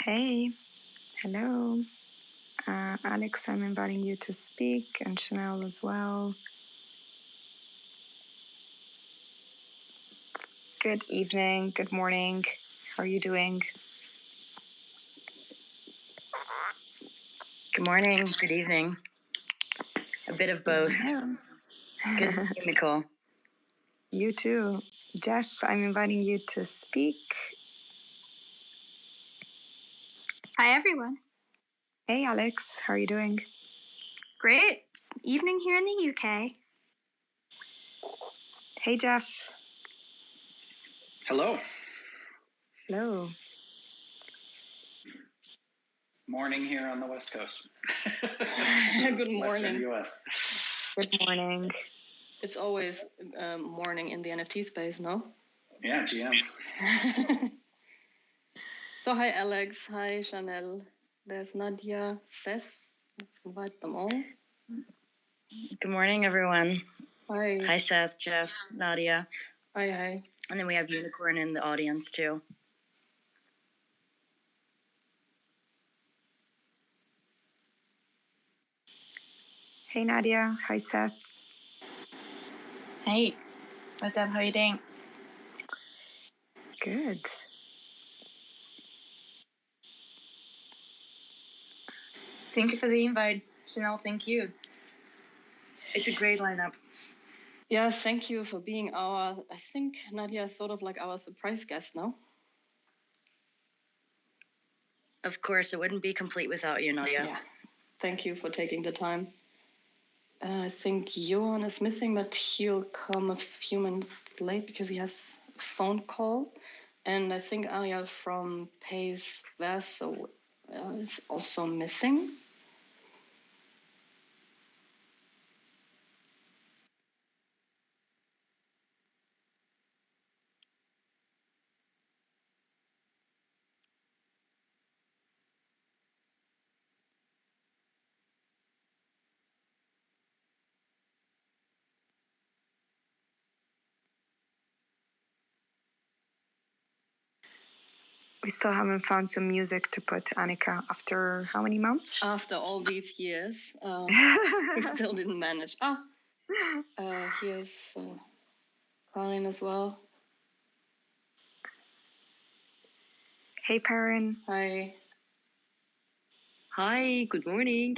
Hey, hello. Alex, I'm inviting you to speak, and Chanel as well. Good evening, good morning. How are you doing? Good morning, good evening. A bit of both. Yeah. Good to see you, Nicole. You too. Jeff, I'm inviting you to speak. Hi, everyone. Hey, Alex, how are you doing? Great. Evening here in the UK. Hey, Jeff. Hello. Hello. Morning here on the West Coast. Good morning. Western US. Good morning. It's always morning in the NFT space, no? Yeah, GM. So, hi, Alex. Hi, Chanel. There's Nadia, Seth. Let's invite them all. Good morning, everyone. Hi. Hi, Seth, Jeff, Nadia. Hi. And then we have Unicorn in the audience, too. Hey, Nadia. Hi, Seth. Hey, what's up? How are you doing? Good. Thank you for the invite. Chanel, thank you. It's a great lineup. Yeah, thank you for being I think Nadia is sort of like our surprise guest now. Of course, it wouldn't be complete without you, Nadia. Yeah, thank you for taking the time. I think Johan is missing, but he'll come a few minutes late because he has a phone call. And I think Ariel from Pace Verso is also missing. We still haven't found some music to put, Annika, after how many months? After all these years, we still didn't manage. Here's Karin as well. Hey, Perrin. Hi. Hi, good morning.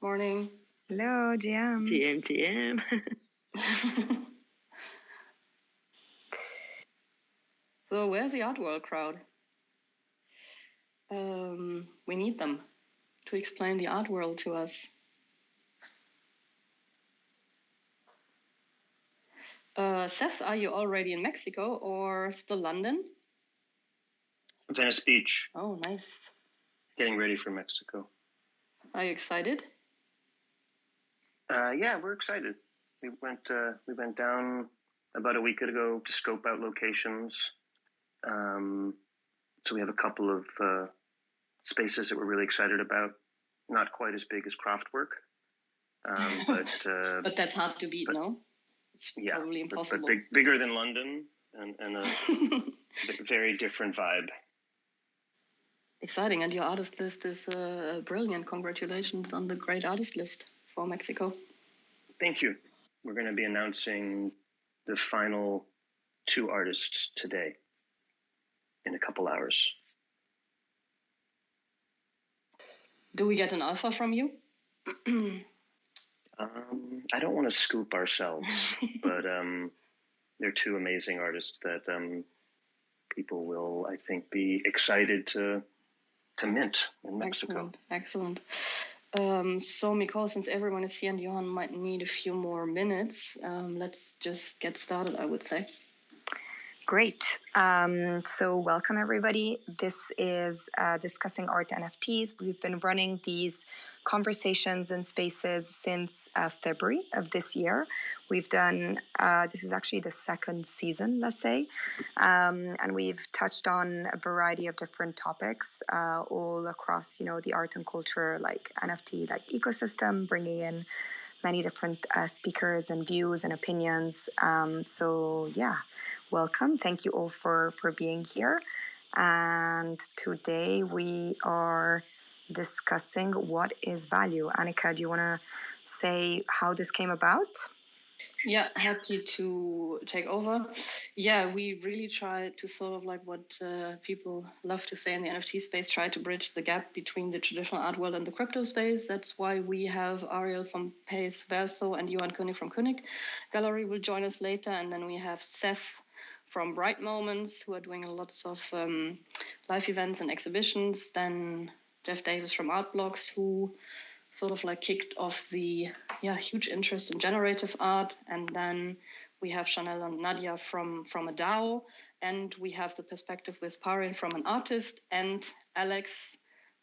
Morning. Hello, GM. GM. So where's the Art World crowd? We need them to explain the art world to us. Seth, are you already in Mexico or still London? Venice Beach. Oh, nice. Getting ready for Mexico. Are you excited? Yeah, we're excited. We went down about a week ago to scope out locations. So we have a couple of spaces that we're really excited about. Not quite as big as Craftwork, but that's hard to beat, no? It's probably impossible. But bigger than London and a very different vibe. Exciting, and your artist list is brilliant. Congratulations on the great artist list for Mexico. Thank you. We're going to be announcing the final 2 artists today in a couple hours. Do we get an alpha from you? I don't want to scoop ourselves, but they're 2 amazing artists that people will, I think, be excited to mint in Mexico. Excellent. So, Nicole, since everyone is here and Johan might need a few more minutes, let's just get started, I would say. Great. So welcome, everybody. This is Discussing Art NFTs. We've been running these conversations and spaces since February of this year. We've done, this is actually the 2nd season, let's say, and we've touched on a variety of different topics all across, the art and culture, like NFT, like ecosystem, bringing in many different speakers and views and opinions. So yeah. Welcome. Thank you all for being here. And today we are discussing what is value. Annika, do you want to say how this came about? Yeah, happy to take over. Yeah, we really try to sort of like what people love to say in the NFT space, try to bridge the gap between the traditional art world and the crypto space. That's why we have Ariel from Pace Verso and Johan König from König Gallery will join us later. And then we have Seth from Bright Moments, who are doing lots of live events and exhibitions. Then Jeff Davis from Art Blocks, who sort of like kicked off the huge interest in generative art. And then we have Chanel and Nadia from a DAO, and we have the perspective with Parin from an artist, and Alex,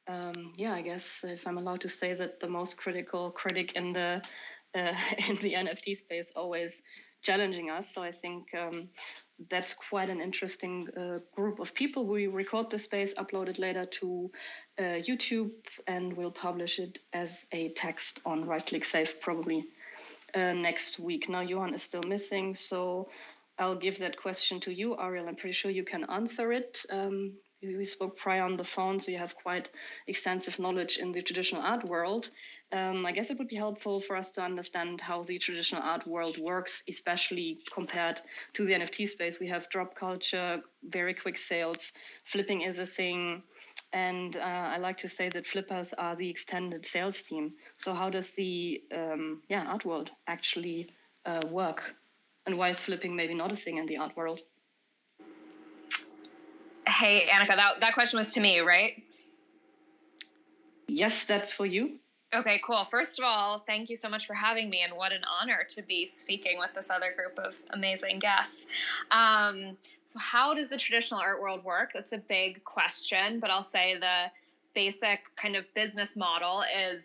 I guess if I'm allowed to say that, the most critical critic in the NFT space, always challenging us. So I think that's quite an interesting group of people. We record the space, upload it later to YouTube, and we'll publish it as a text on Right Click Save probably next week. Now, Johan is still missing, so I'll give that question to you, Ariel. I'm pretty sure you can answer it. We spoke prior on the phone, so you have quite extensive knowledge in the traditional art world. I guess it would be helpful for us to understand how the traditional art world works, especially compared to the NFT space. We have drop culture, very quick sales, flipping is a thing, and I like to say that flippers are the extended sales team. So how does the art world actually work? And why is flipping maybe not a thing in the art world? Hey, Annika, that question was to me, right? Yes, that's for you. Okay, cool. First of all, thank you so much for having me, and what an honor to be speaking with this other group of amazing guests. So how does the traditional art world work? That's a big question, but I'll say the basic kind of business model is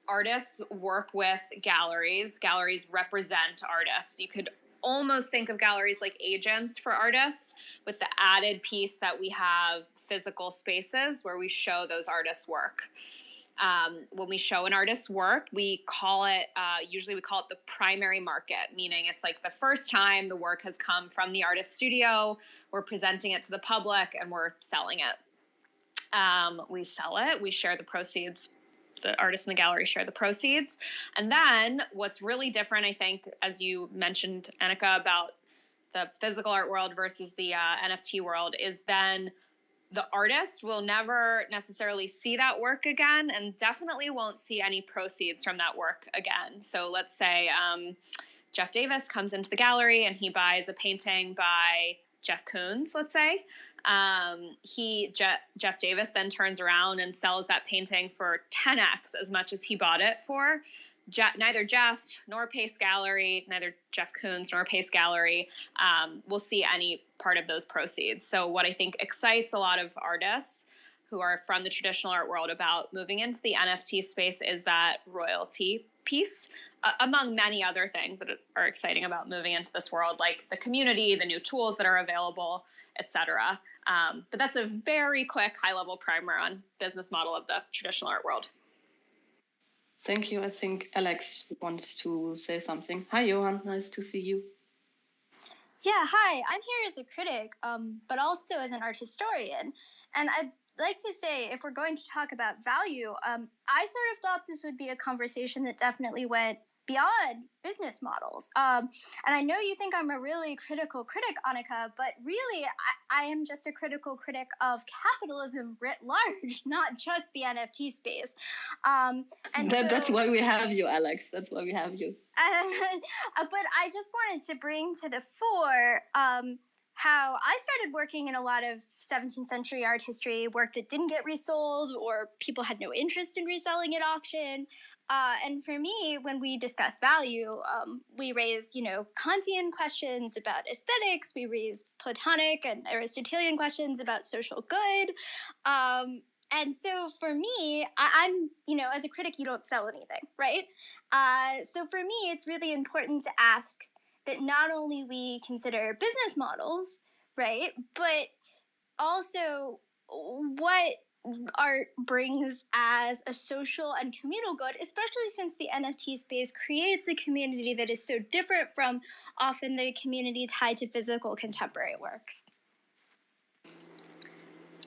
artists work with galleries. Galleries represent artists. You could almost think of galleries like agents for artists, with the added piece that we have physical spaces where we show those artists' work. When we show an artist's work, we call it, usually we call it the primary market, meaning it's like the first time the work has come from the artist's studio, we're presenting it to the public, and we're selling it. We sell it, we share the proceeds. The artists in the gallery share the proceeds. And then what's really different, I think, as you mentioned, Annika, about the physical art world versus the NFT world, is then the artist will never necessarily see that work again, and definitely won't see any proceeds from that work again. So let's say Jeff Davis comes into the gallery and he buys a painting by Jeff Koons, let's say. Jeff Davis then turns around and sells that painting for 10x as much as he bought it for. Neither Jeff nor Pace Gallery, neither Jeff Koons nor Pace Gallery will see any part of those proceeds. So what I think excites a lot of artists who are from the traditional art world about moving into the NFT space is that royalty piece, among many other things that are exciting about moving into this world, like the community, the new tools that are available, etc. But that's a very quick high-level primer on business model of the traditional art world. Thank you. I think Alex wants to say something. Hi, Johan. Nice to see you. Yeah, hi. I'm here as a critic, but also as an art historian. And I'd like to say, if we're going to talk about value, I sort of thought this would be a conversation that definitely went beyond business models. And I know you think I'm a really critical critic, Annika, but really I am just a critical critic of capitalism writ large, not just the NFT space. That's why we have you, Alex. That's why we have you. But I just wanted to bring to the fore how I started working in a lot of 17th century art history, work that didn't get resold or people had no interest in reselling at auction. And for me, when we discuss value, we raise, Kantian questions about aesthetics. We raise Platonic and Aristotelian questions about social good. And so for me, I'm, as a critic, you don't sell anything, right? So for me, it's really important to ask that not only we consider business models, right, but also what art brings as a social and communal good, especially since the NFT space creates a community that is so different from often the community tied to physical contemporary works.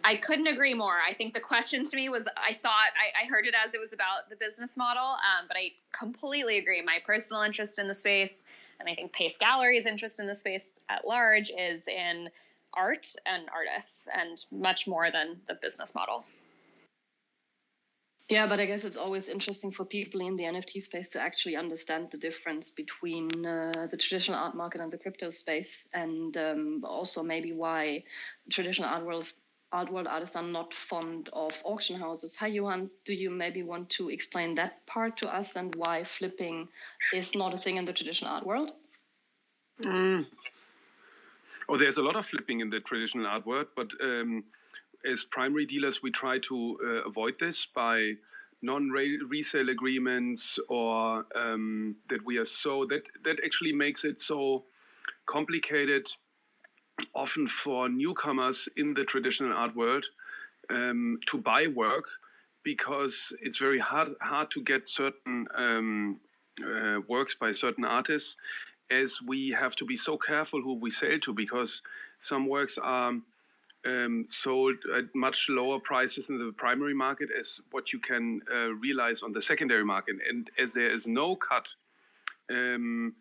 I couldn't agree more. I think the question to me was, I thought I heard it as it was about the business model, but I completely agree. My personal interest in the space, and I think Pace Gallery's interest in the space at large, is in art and artists, and much more than the business model. Yeah, but I guess it's always interesting for people in the NFT space to actually understand the difference between the traditional art market and the crypto space, and also maybe why traditional art world artists are not fond of auction houses. Hi, Johan, do you maybe want to explain that part to us and why flipping is not a thing in the traditional art world? Oh, there's a lot of flipping in the traditional art world, but as primary dealers, we try to avoid this by non-resale agreements, or that we are that actually makes it so complicated, often for newcomers in the traditional art world, to buy work, because it's very hard to get certain works by certain artists, as we have to be so careful who we sell to, because some works are sold at much lower prices in the primary market as what you can realize on the secondary market. And as there is no cut in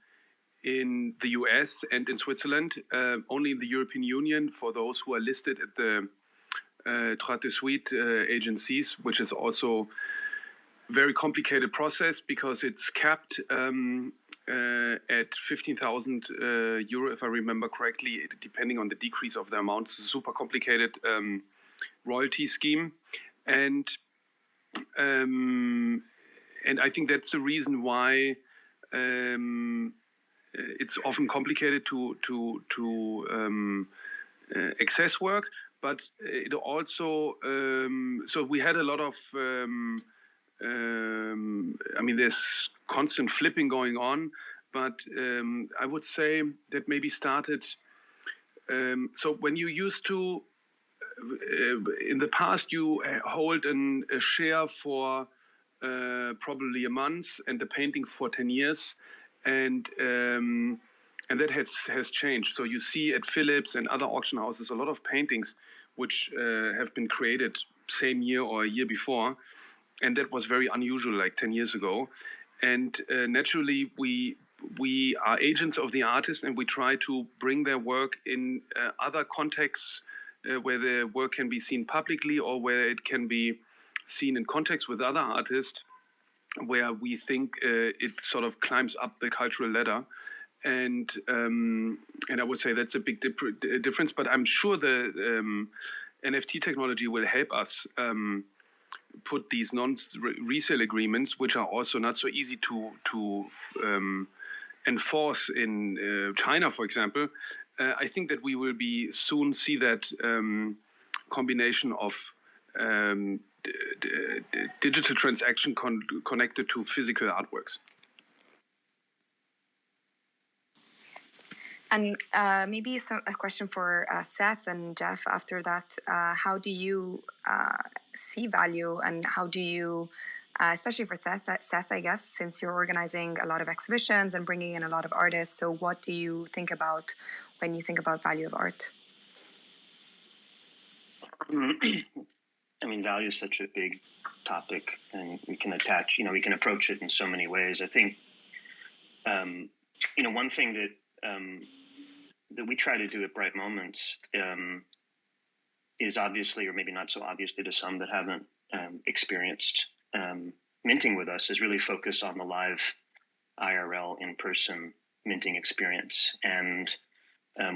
the US and in Switzerland, only in the European Union for those who are listed at the Droit de Suite agencies, which is also a very complicated process because it's capped at 15,000 euro, if I remember correctly, depending on the decrease of the amount. It's a super complicated royalty scheme, and I think that's the reason why it's often complicated to access work. But it also so we had a lot of there's constant flipping going on, but I would say that maybe started. So when you used to, in the past, you hold a share for probably a month and the painting for 10 years, and that has changed. So you see at Philips and other auction houses a lot of paintings which have been created same year or a year before. And that was very unusual, like 10 years ago. And naturally, we are agents of the artist, and we try to bring their work in other contexts where the work can be seen publicly, or where it can be seen in context with other artists, where we think it sort of climbs up the cultural ladder. And I would say that's a big difference. But I'm sure the NFT technology will help us put these non-resale agreements, which are also not so easy to enforce in China, for example. I think that we will soon see that combination of digital transaction connected to physical artworks. And maybe a question for Seth and Jeff after that. How do you see value, and how do you, especially for Seth, I guess, since you're organizing a lot of exhibitions and bringing in a lot of artists, so what do you think about when you think about value of art? I mean, value is such a big topic, and we can approach it in so many ways. I think, one thing that we try to do at Bright Moments is obviously, or maybe not so obviously to some that haven't experienced minting with us, is really focus on the live IRL in-person minting experience. And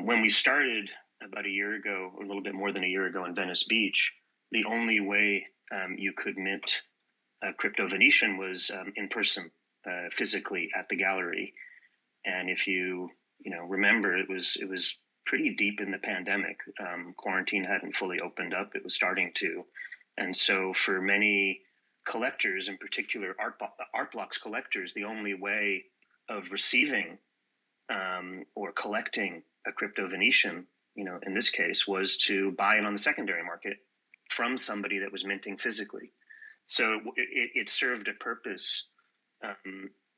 when we started about a year ago, or a little bit more than a year ago in Venice Beach, the only way you could mint Crypto Venetian was in person, physically at the gallery. And if you remember, it was pretty deep in the pandemic. Quarantine hadn't fully opened up; it was starting to, and so for many collectors, in particular art blocks collectors, the only way of receiving or collecting a Crypto Venetian, in this case, was to buy it on the secondary market from somebody that was minting physically. So it served a purpose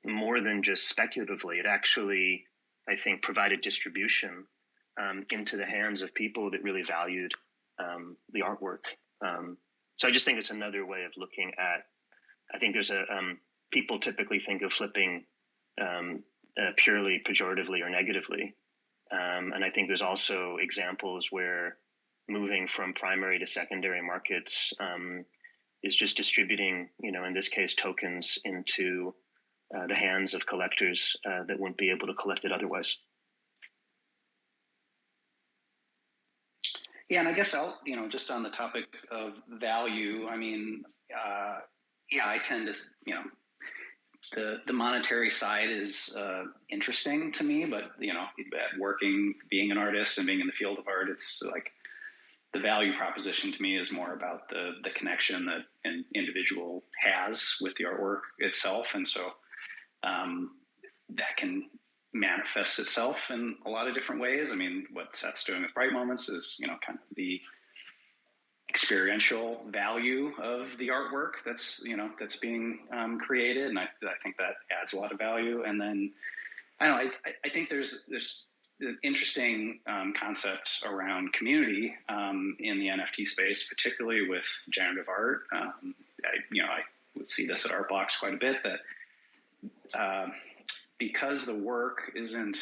more than just speculatively. It actually, I think, provided distribution into the hands of people that really valued the artwork. So I just think it's another way of looking at. I think there's people typically think of flipping purely pejoratively or negatively, and I think there's also examples where moving from primary to secondary markets is just distributing, in this case, tokens into the hands of collectors that wouldn't be able to collect it otherwise. Yeah, and I guess I'll, just on the topic of value, I mean, I tend to, the monetary side is interesting to me, but, being an artist and being in the field of art, it's like the value proposition to me is more about the connection that an individual has with the artwork itself. And so that can manifest itself in a lot of different ways. I mean, what Seth's doing with Bright Moments is, kind of the experiential value of the artwork that's being created. And I think that adds a lot of value. And then, I think there's an interesting concept around community in the NFT space, particularly with generative art. I would see this at Artblocks quite a bit, that because the work isn't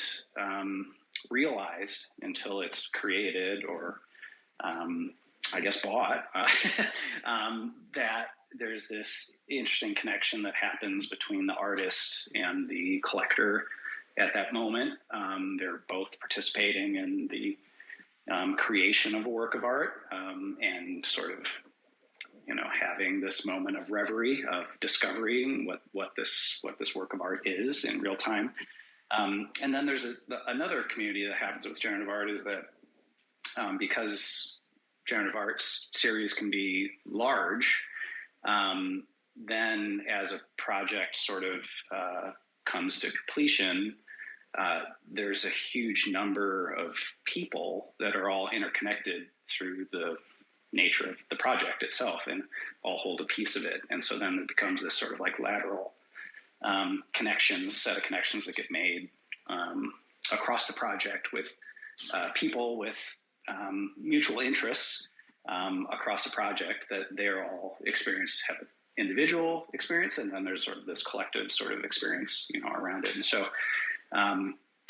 realized until it's created or, I guess, bought, that there's this interesting connection that happens between the artist and the collector at that moment. They're both participating in the creation of a work of art and sort of, having this moment of reverie, of discovering what this work of art is in real time. And then there's another community that happens with generative art is that because generative art series can be large, then as a project sort of comes to completion, there's a huge number of people that are all interconnected through the nature of the project itself and all hold a piece of it. And so then it becomes this sort of like lateral set of connections that get made across the project with people with mutual interests across the project that they're all have an individual experience, and then there's sort of this collective sort of experience, around it. And so I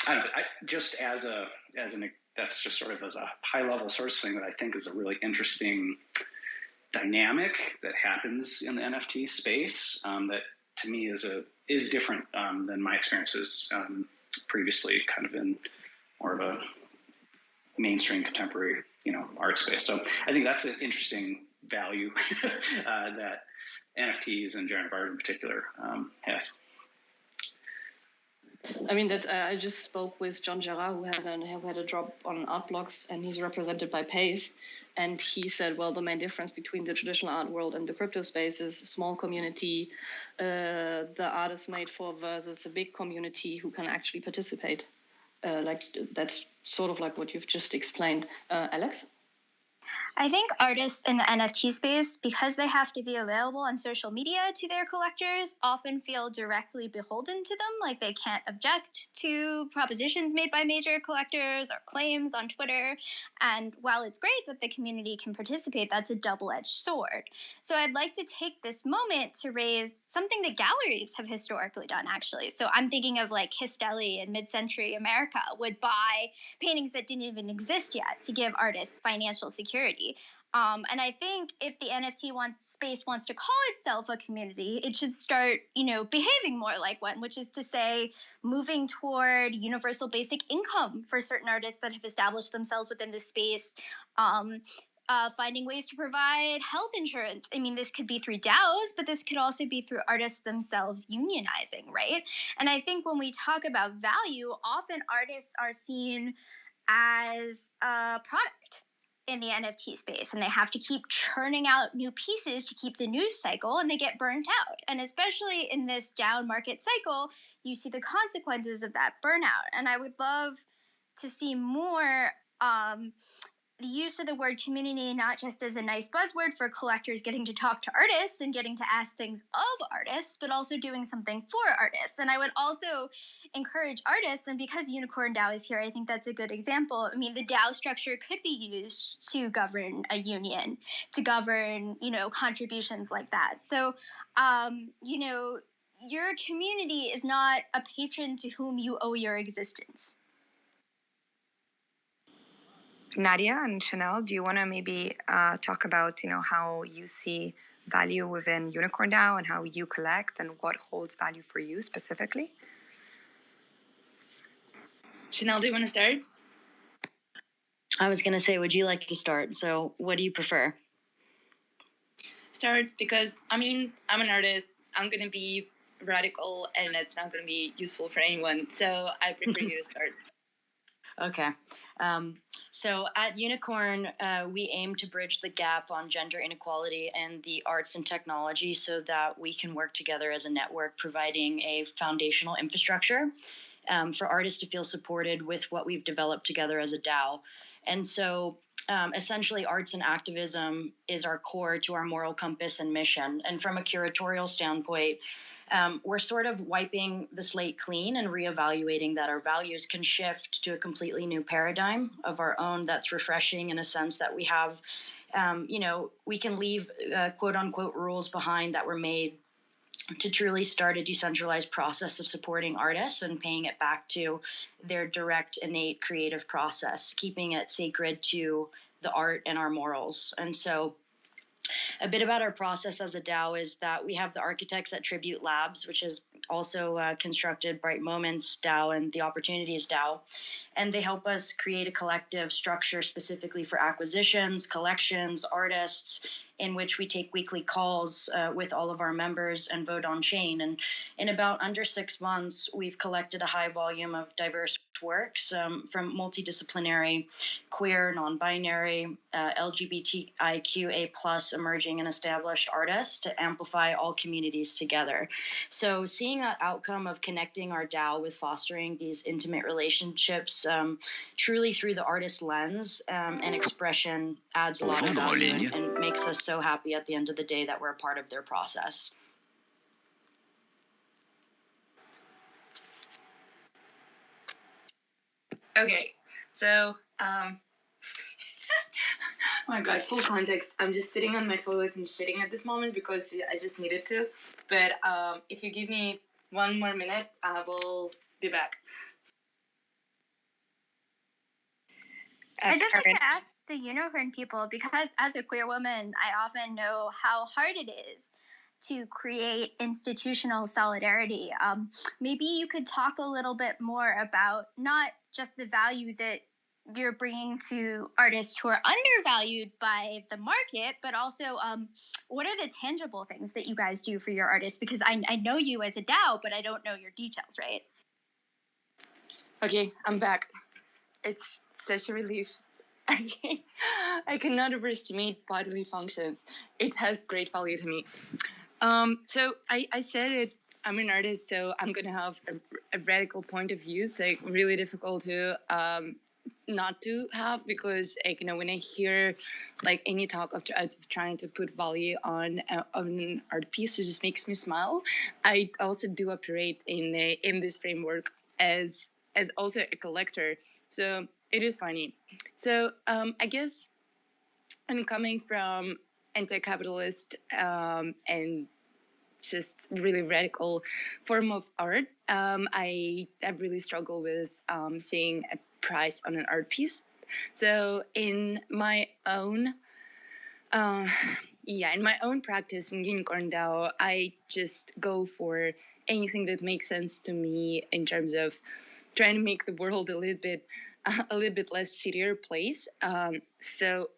don't know, that's just sort of as a high level source thing that I think is a really interesting dynamic that happens in the NFT space that to me is different than my experiences previously, kind of in more of a mainstream contemporary, art space. So I think that's an interesting value that NFTs and generative art in particular has. I mean, that I just spoke with John Gerard, who had a drop on Artblocks, and he's represented by Pace. And he said, well, the main difference between the traditional art world and the crypto space is small community, the artist made for versus a big community who can actually participate. That's sort of like what you've just explained. Alex? I think artists in the NFT space, because they have to be available on social media to their collectors, often feel directly beholden to them, like they can't object to propositions made by major collectors or claims on Twitter. And while it's great that the community can participate, that's a double-edged sword. So I'd like to take this moment to raise something that galleries have historically done, actually. So I'm thinking of like Castelli in mid-century America would buy paintings that didn't even exist yet to give artists financial security. And I think if the NFT space wants to call itself a community, it should start, behaving more like one, which is to say moving toward universal basic income for certain artists that have established themselves within the space, finding ways to provide health insurance. I mean, this could be through DAOs, but this could also be through artists themselves unionizing, right? And I think when we talk about value, often artists are seen as a product in the NFT space, and they have to keep churning out new pieces to keep the news cycle, and they get burnt out. And especially in this down market cycle, you see the consequences of that burnout. And I would love to see more the use of the word community not just as a nice buzzword for collectors getting to talk to artists and getting to ask things of artists, but also doing something for artists. And I would also encourage artists, and because Unicorn DAO is here, I think that's a good example. I mean, the DAO structure could be used to govern a union, to govern, contributions like that. So, your community is not a patron to whom you owe your existence. Nadia and Chanel, do you want to maybe talk about, how you see value within Unicorn DAO and how you collect and what holds value for you specifically? Chanel, do you want to start? I was going to say, would you like to start? So what do you prefer? Start, because, I'm an artist. I'm going to be radical, and it's not going to be useful for anyone. So I prefer you to start. Okay. So at Unicorn, we aim to bridge the gap on gender inequality and the arts and technology so that we can work together as a network, providing a foundational infrastructure for artists to feel supported with what we've developed together as a DAO. And so essentially, arts and activism is our core to our moral compass and mission. And from a curatorial standpoint, we're sort of wiping the slate clean and reevaluating that our values can shift to a completely new paradigm of our own that's refreshing in a sense that we have, we can leave quote unquote rules behind that were made to truly start a decentralized process of supporting artists and paying it back to their direct, innate creative process, keeping it sacred to the art and our morals. And so a bit about our process as a DAO is that we have the architects at Tribute Labs, which is also constructed Bright Moments DAO and the Opportunities DAO. And they help us create a collective structure specifically for acquisitions, collections, artists, in which we take weekly calls with all of our members and vote on chain. And in about under 6 months, we've collected a high volume of diverse works from multidisciplinary, queer, non-binary, LGBTIQA+ emerging and established artists to amplify all communities together. So seeing that outcome of connecting our DAO with fostering these intimate relationships truly through the artist lens and expression adds a lot of value and makes us so happy at the end of the day that we're a part of their process. Okay, so, oh my god, full context. I'm just sitting on my toilet and shitting at this moment because I just needed to. But if you give me 1 more minute, I will be back. I just like to ask the Unicorn people, because as a queer woman, I often know how hard it is to create institutional solidarity. Maybe you could talk a little bit more about not just the value that you're bringing to artists who are undervalued by the market, but also what are the tangible things that you guys do for your artists? Because I know you as a DAO, but I don't know your details, right? Okay, I'm back. It's such a relief. I cannot overestimate bodily functions. It has great value to me. So I said it, I'm an artist, so I'm going to have a radical point of view. It's like really difficult to not to have, because when I hear like any talk of trying to put value on an art piece, it just makes me smile. I also do operate in this framework as also a collector, so it is funny. So I guess I'm coming from anti-capitalist and just really radical form of art. I really struggle with seeing a price on an art piece. So in my own practice in Unicorn DAO, I just go for anything that makes sense to me in terms of trying to make the world a little bit less shittier place. So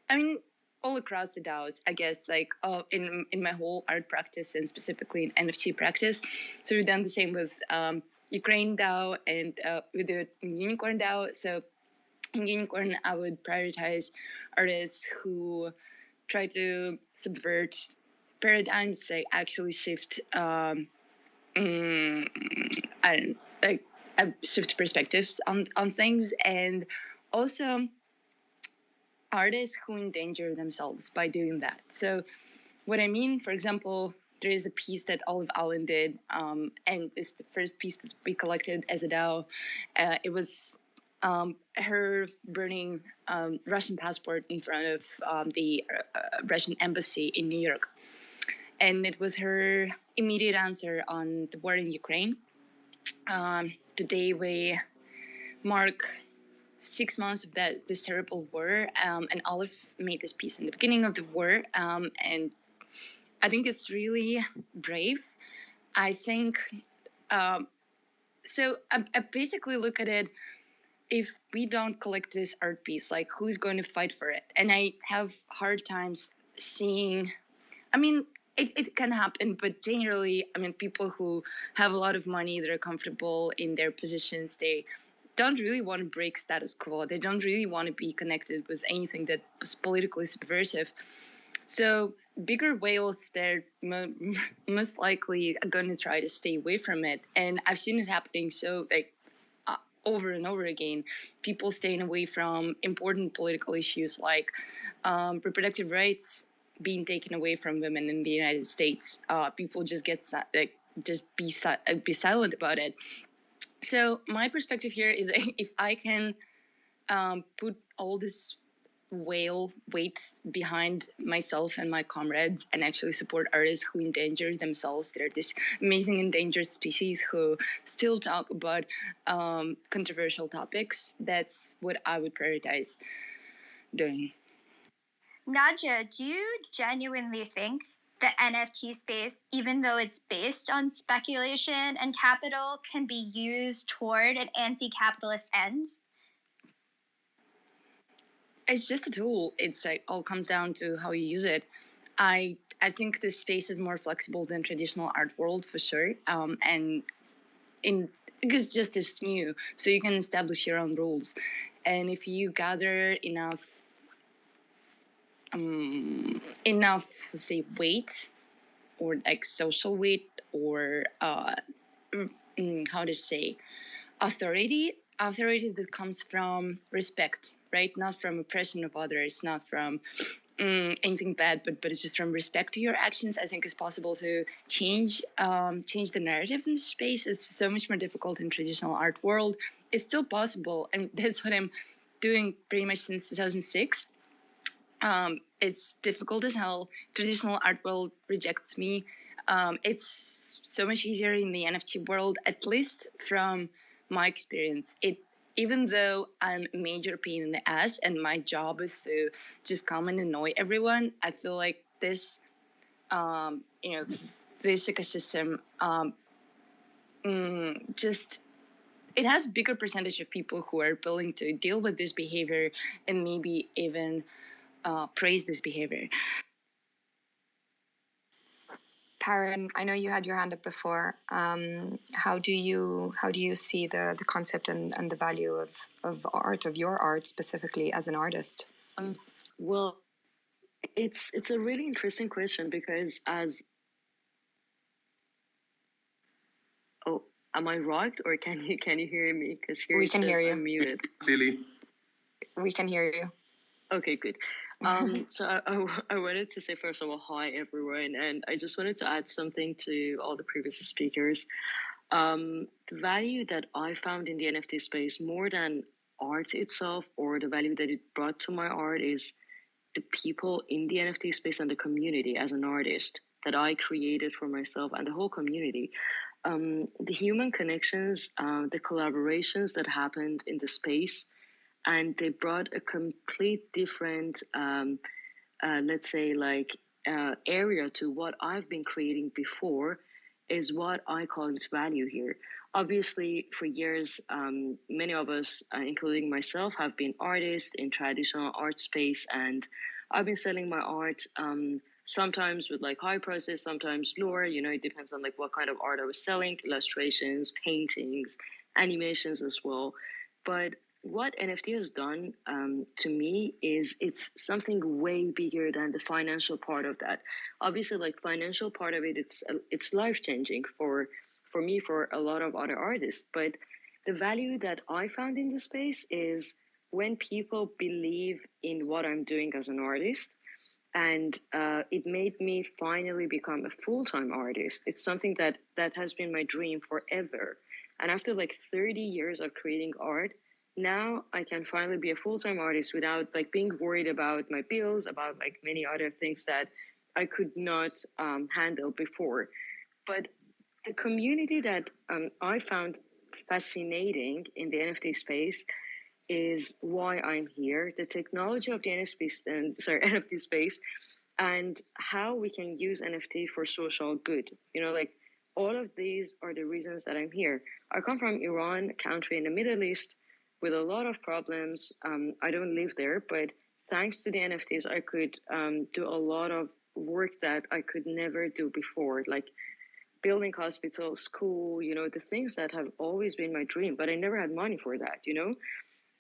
I mean, all across the DAOs, I guess, like in my whole art practice and specifically in NFT practice. So we've done the same with Ukraine DAO and we do it in Unicorn DAO. So in Unicorn, I would prioritize artists who try to subvert paradigms, like actually shift, shift perspectives on things, and also artists who endanger themselves by doing that. So what I mean, for example, there is a piece that Olive Allen did, and it's the first piece that we collected as a DAO. It was her burning Russian passport in front of the Russian embassy in New York. And it was her immediate answer on the war in Ukraine. Today we mark 6 months of this terrible war, and Olive made this piece in the beginning of the war, and I think it's really brave. I think so. I basically look at it. If we don't collect this art piece, like who's going to fight for it? And I have hard times seeing. I mean, it can happen, but generally, I mean, people who have a lot of money, they're comfortable in their positions, they don't really want to break status quo. They don't really want to be connected with anything that was politically subversive. So bigger whales, they're most likely going to try to stay away from it. And I've seen it happening so like over and over again. People staying away from important political issues like reproductive rights being taken away from women in the United States. People just get be silent about it. So my perspective here is if I can put all this whale weight behind myself and my comrades and actually support artists who endanger themselves. They're this amazing endangered species who still talk about controversial topics. That's what I would prioritize doing. Nadja, do you genuinely think the NFT space, even though it's based on speculation and capital, can be used toward an anti-capitalist ends? It's just a tool. It's like all comes down to how you use it. I think this space is more flexible than traditional art world for sure. And because just it's new, so you can establish your own rules. And if you gather enough let's say weight or like social weight or how to say authority that comes from respect, right? Not from oppression of others, not from anything bad, but it's just from respect to your actions. I think it's possible to change the narrative in this space. It's so much more difficult in traditional art world. It's still possible, and that's what I'm doing pretty much since 2006. It's difficult as hell. Traditional art world rejects me. It's so much easier in the NFT world, at least from my experience. Even though I'm a major pain in the ass and my job is to just come and annoy everyone, I feel like this, this ecosystem, just it has bigger percentage of people who are willing to deal with this behavior and maybe even praise this behavior. Karen, I know you had your hand up before. How do you see the concept and the value of art, of your art specifically as an artist? Well, it's a really interesting question because am I right or can you hear me? Because here we can hear you. I'm muted. Clearly, we can hear you. Okay, good. So I wanted to say first of all, hi everyone, and I just wanted to add something to all the previous speakers. The value that I found in the NFT space, more than art itself or the value that it brought to my art, is the people in the NFT space and the community as an artist that I created for myself and the whole community. The human connections, the collaborations that happened in the space, and they brought a complete different, let's say, area to what I've been creating before, is what I call its value here. Obviously, for years, many of us, including myself, have been artists in traditional art space, and I've been selling my art sometimes with like high prices, sometimes lower. It depends on like what kind of art I was selling: illustrations, paintings, animations as well. But what NFT has done to me is it's something way bigger than the financial part of that. Obviously, like financial part of it, it's life changing for me, for a lot of other artists. But the value that I found in the space is when people believe in what I'm doing as an artist, and it made me finally become a full-time artist. It's something that has been my dream forever. And after like 30 years of creating art, now I can finally be a full-time artist without like being worried about my bills, about like many other things that I could not handle before. But the community that I found fascinating in the NFT space is why I'm here. The technology of the NFT space, and how we can use NFT for social good. You know, like all of these are the reasons that I'm here. I come from Iran, a country in the Middle East, with a lot of problems. I don't live there, but thanks to the NFTs, I could do a lot of work that I could never do before, like building hospitals, school, you know, the things that have always been my dream, but I never had money for that, you know?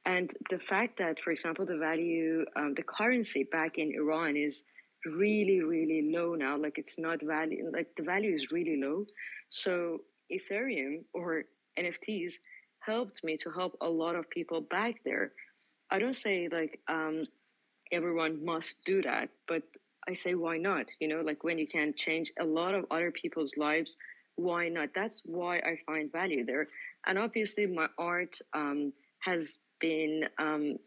And the fact that, for example, the value, the currency back in Iran is really, really low now. Like it's not value, like the value is really low. So Ethereum or NFTs helped me to help a lot of people back there. I don't say like everyone must do that, but I say why not? You know, like when you can change a lot of other people's lives, why not? That's why I find value there. And obviously, my art has been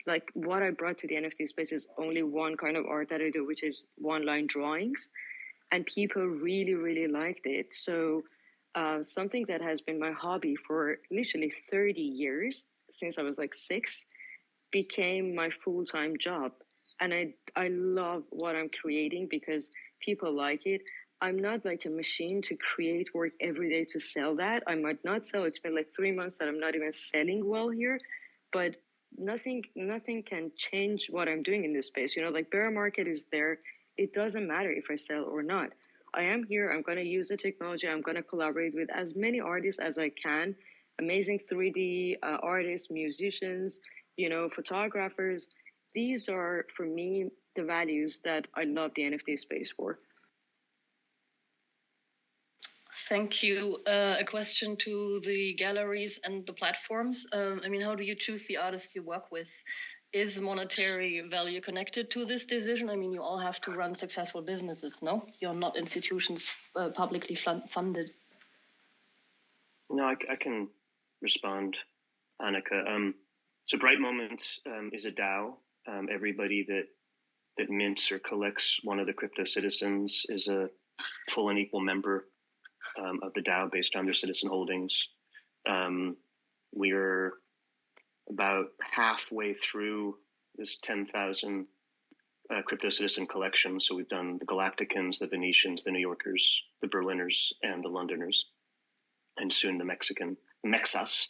like what I brought to the NFT space is only one kind of art that I do, which is one line drawings, and people really, really liked it. So something that has been my hobby for literally 30 years since I was like 6 became my full-time job. And I love what I'm creating because people like it. I'm not like a machine to create work every day to sell that. I might not sell. It's been like 3 months that I'm not even selling well here, but nothing can change what I'm doing in this space. You know, like bear market is there. It doesn't matter if I sell or not. I am here. I'm going to use the technology. I'm going to collaborate with as many artists as I can. Amazing 3D artists, musicians, you know, photographers. These are, for me, the values that I love the NFT space for. Thank you. A question to the galleries and the platforms. I mean, how do you choose the artists you work with? Is monetary value connected to this decision? I mean, you all have to run successful businesses, no? You're not institutions publicly funded. No, I can respond, Annika. So Bright Moments is a DAO. Everybody that mints or collects one of the crypto citizens is a full and equal member of the DAO based on their citizen holdings. We're about halfway through this 10,000 crypto citizen collection. So we've done the Galacticans, the Venetians, the New Yorkers, the Berliners, and the Londoners, and soon the Mexas.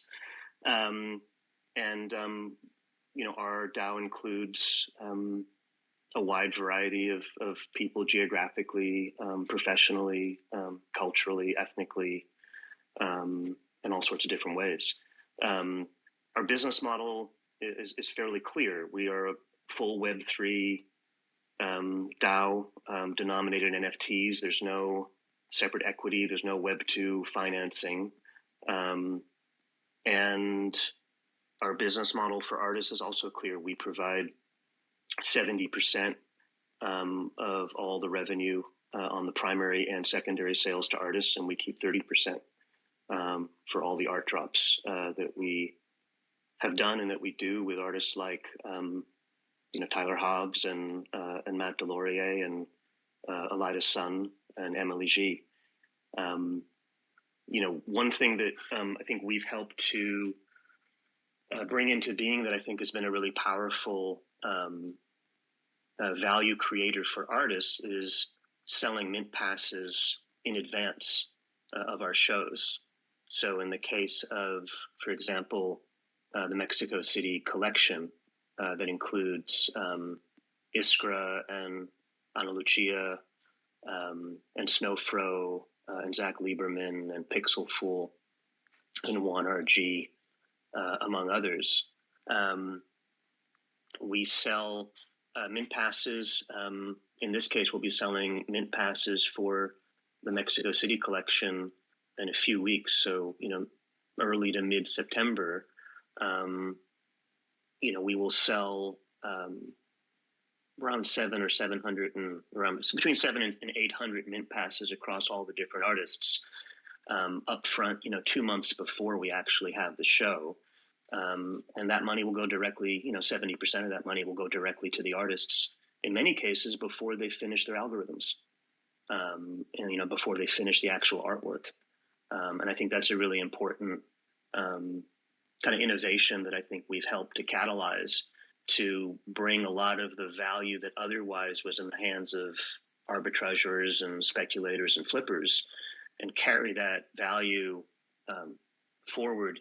You know, our DAO includes a wide variety of people geographically, professionally, culturally, ethnically, in all sorts of different ways. Our business model is fairly clear. We are a full Web3 DAO denominated in NFTs. There's no separate equity. There's no Web2 financing. And our business model for artists is also clear. We provide 70% of all the revenue on the primary and secondary sales to artists, and we keep 30% for all the art drops that we have done and that we do with artists like you know, Tyler Hobbs and Matt Delorier and Elida Sun and Emily G. You know, one thing that I think we've helped to bring into being that I think has been a really powerful value creator for artists is selling mint passes in advance of our shows. So in the case of, for example, the Mexico City collection that includes Iskra and Ana Lucia and Snowfro and Zach Lieberman and Pixel Fool and Juan RG, among others. We sell mint passes. In this case, we'll be selling mint passes for the Mexico City collection in a few weeks. So, you know, early to mid-September. we will sell around 700 between 700 and 800 mint passes across all the different artists up front, 2 months before we actually have the show. And that money will go directly, 70% of that money will go directly to the artists in many cases before they finish their algorithms, and, before they finish the actual artwork. And I think that's a really important kind of innovation that I think we've helped to catalyze, to bring a lot of the value that otherwise was in the hands of arbitrageurs and speculators and flippers, and carry that value forward,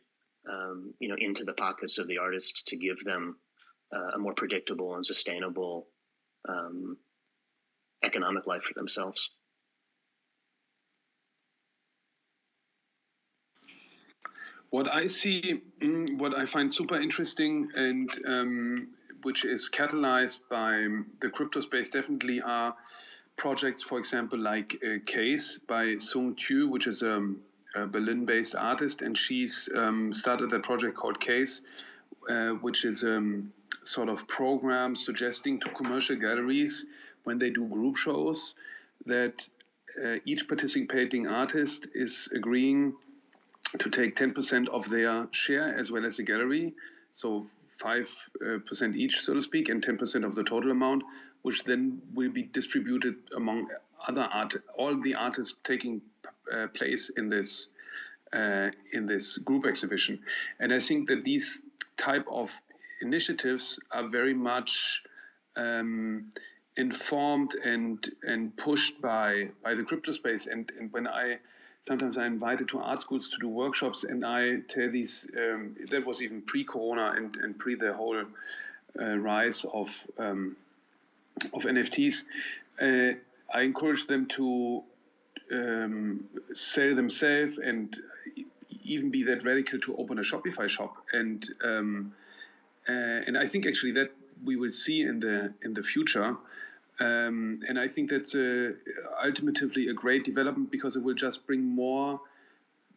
into the pockets of the artists to give them a more predictable and sustainable economic life for themselves. What I see, what I find super interesting, and which is catalyzed by the crypto space, definitely are projects, for example, like Case by Sung Tu, which is a Berlin-based artist, and she's started a project called Case, which is sort of program suggesting to commercial galleries when they do group shows that each participating artist is agreeing to take 10% of their share as well as the gallery, so 5% each, so to speak, and 10% of the total amount, which then will be distributed among all the artists taking place in this group exhibition. And I think that these type of initiatives are very much informed and pushed by the crypto space. And when sometimes I invited to art schools to do workshops, and I tell these, that was even pre-corona and pre the whole rise of NFTs. I encourage them to sell themselves and even be that radical to open a Shopify shop. And I think actually that we will see in the future. And I think that's ultimately a great development, because it will just bring more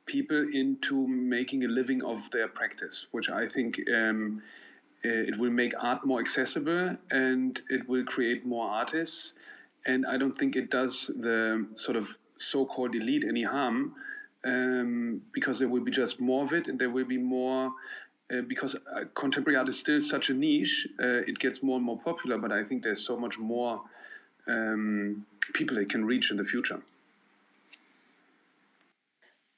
people into making a living of their practice, which I think it will make art more accessible, and it will create more artists. And I don't think it does the sort of so-called elite any harm, because there will be just more of it, and there will be more, because contemporary art is still such a niche, it gets more and more popular, but I think there's so much more people it can reach in the future.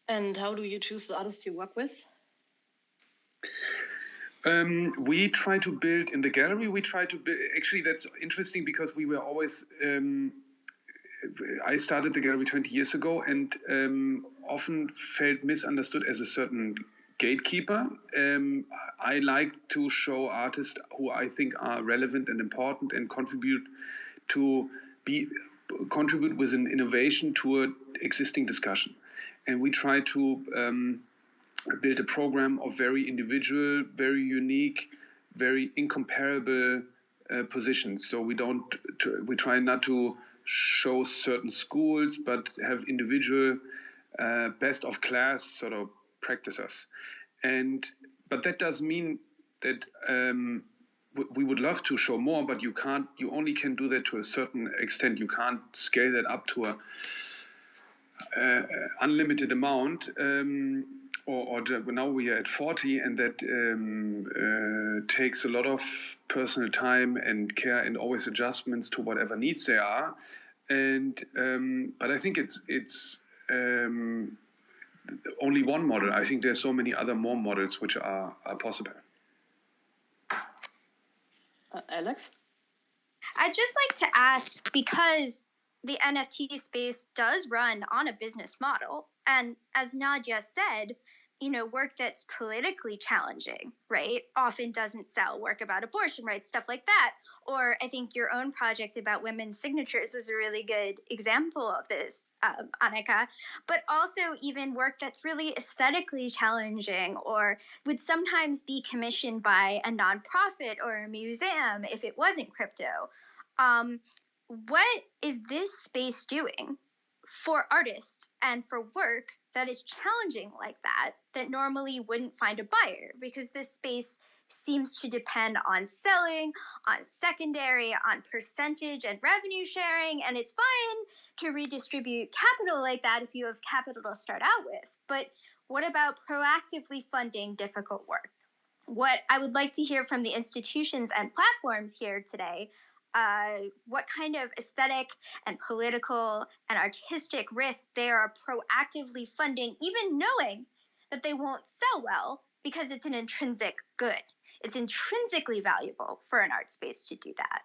And how do you choose the artists you work with? We try to build in the gallery. Actually, that's interesting, because we were always. I started the gallery 20 years ago, and often felt misunderstood as a certain gatekeeper. I like to show artists who I think are relevant and important and contribute with an innovation to an existing discussion. And we try to build a program of very individual, very unique, very incomparable positions. So we try not to show certain schools, but have individual best of class sort of practices. But that does mean that we would love to show more, but you only can do that to a certain extent. You can't scale that up to a unlimited amount, or now we are at 40, and that takes a lot of personal time and care, and always adjustments to whatever needs there are. But I think it's only one model. I think there's so many other more models which are possible. Alex? I'd just like to ask, because the NFT space does run on a business model, and as Nadia said, work that's politically challenging, right, often doesn't sell. Work about abortion rights, stuff like that. Or I think your own project about women's signatures is a really good example of this, Annika. But also even work that's really aesthetically challenging, or would sometimes be commissioned by a nonprofit or a museum if it wasn't crypto. What is this space doing for artists and for work that is challenging like that normally wouldn't find a buyer? Because this space seems to depend on selling, on secondary, on percentage and revenue sharing, and it's fine to redistribute capital like that if you have capital to start out with. But what about proactively funding difficult work? What I would like to hear from the institutions and platforms here today, what kind of aesthetic and political and artistic risks they are proactively funding, even knowing that they won't sell well because it's an intrinsic good. It's intrinsically valuable for an art space to do that.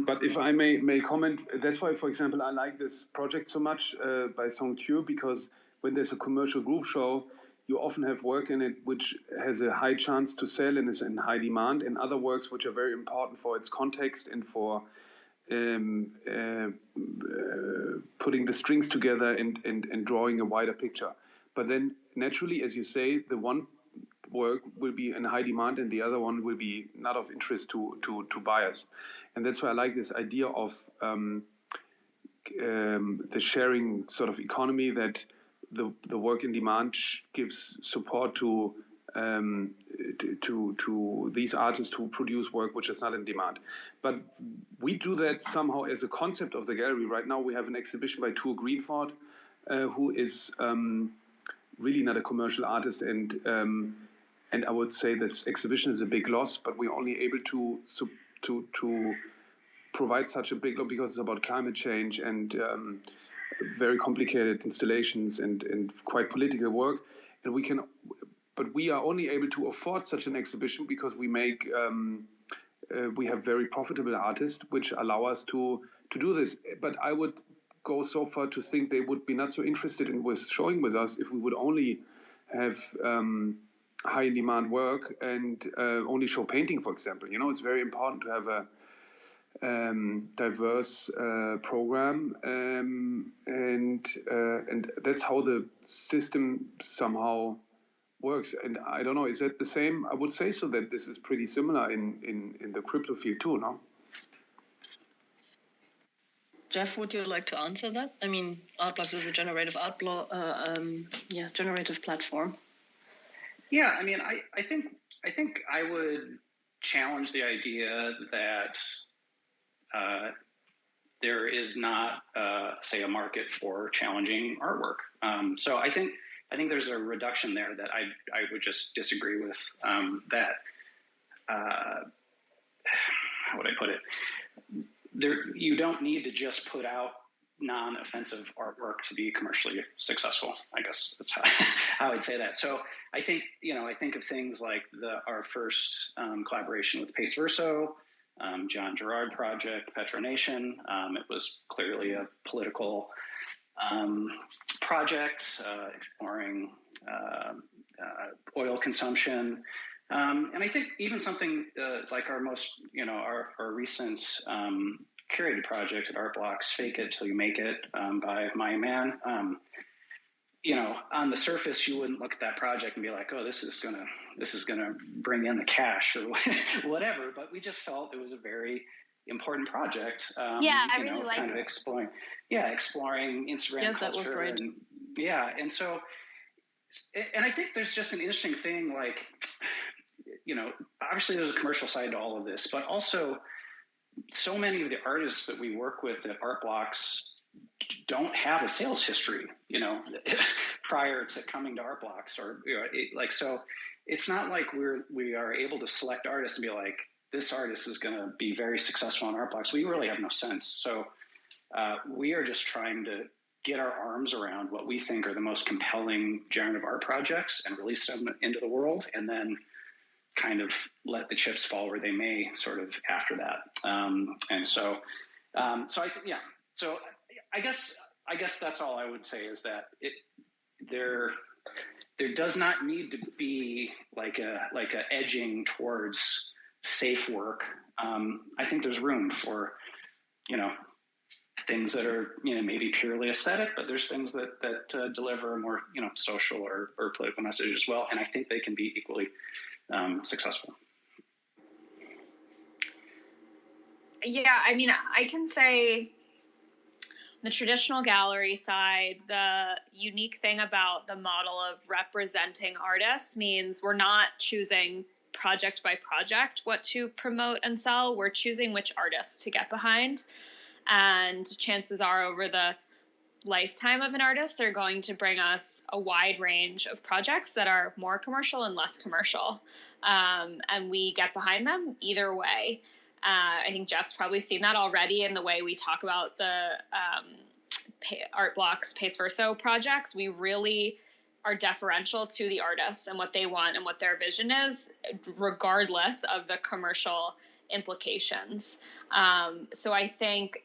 But if I may comment, that's why, for example, I like this project so much by Song Tue, because when there's a commercial group show, you often have work in it which has a high chance to sell and is in high demand, and other works which are very important for its context and for putting the strings together and drawing a wider picture. But then naturally, as you say, the one work will be in high demand and the other one will be not of interest to buyers. And that's why I like this idea of the sharing sort of economy, that the work in demand gives support to these artists who produce work which is not in demand. But we do that somehow as a concept of the gallery. Right now we have an exhibition by Tour Greenford, who is really not a commercial artist, and I would say this exhibition is a big loss, but we're only able to provide such a big loss because it's about climate change and very complicated installations and quite political work, and but we are only able to afford such an exhibition because we have very profitable artists which allow us to do this. But I would go so far to think they would be not so interested in showing with us if we would only have high demand work and only show painting, for example. You know, it's very important to have a diverse program, and that's how the system somehow works. And I don't know, is that the same? I would say so, that this is pretty similar in the crypto field too, no? Jeff, would you like to answer that? I mean, Artblocks is a generative generative platform. Yeah, I mean, I think I would challenge the idea that there is not, say, a market for challenging artwork. So I think there's a reduction there that I would just disagree with. That how would I put it? You don't need to just put out non-offensive artwork to be commercially successful. I guess that's how I'd say that. So I think of things like our first collaboration with Pace Verso, John Gerard project, Petronation. It was clearly a political project exploring oil consumption. And I think even something like our recent curated project at Artblocks, Fake It Till You Make It, by Maya Mann. On the surface, you wouldn't look at that project and be like, oh, this is gonna bring in the cash or whatever. But we just felt it was a very important project. I really like kind of exploring Instagram yes, culture. That was great. And so I think there's just an interesting thing, like, obviously there's a commercial side to all of this, but also so many of the artists that we work with at Artblocks don't have a sales history, prior to coming to Artblocks, or so it's not like we are able to select artists and be like, this artist is going to be very successful on Artblocks. We really have no sense. So we are just trying to get our arms around what we think are the most compelling generative art projects and release them into the world, and then kind of let the chips fall where they may, sort of after that. So I guess that's all I would say, is that there does not need to be like a edging towards safe work. I think there's room for things that are maybe purely aesthetic, but there's things that deliver a more social or political message as well, and I think they can be equally successful. Yeah, I mean, I can say the traditional gallery side, the unique thing about the model of representing artists means we're not choosing project by project what to promote and sell. We're choosing which artists to get behind. And chances are, over the lifetime of an artist, they're going to bring us a wide range of projects that are more commercial and less commercial. And we get behind them either way. I think Jeff's probably seen that already in the way we talk about the Art Block's Pace Verso projects. We really are deferential to the artists and what they want and what their vision is, regardless of the commercial implications. So I think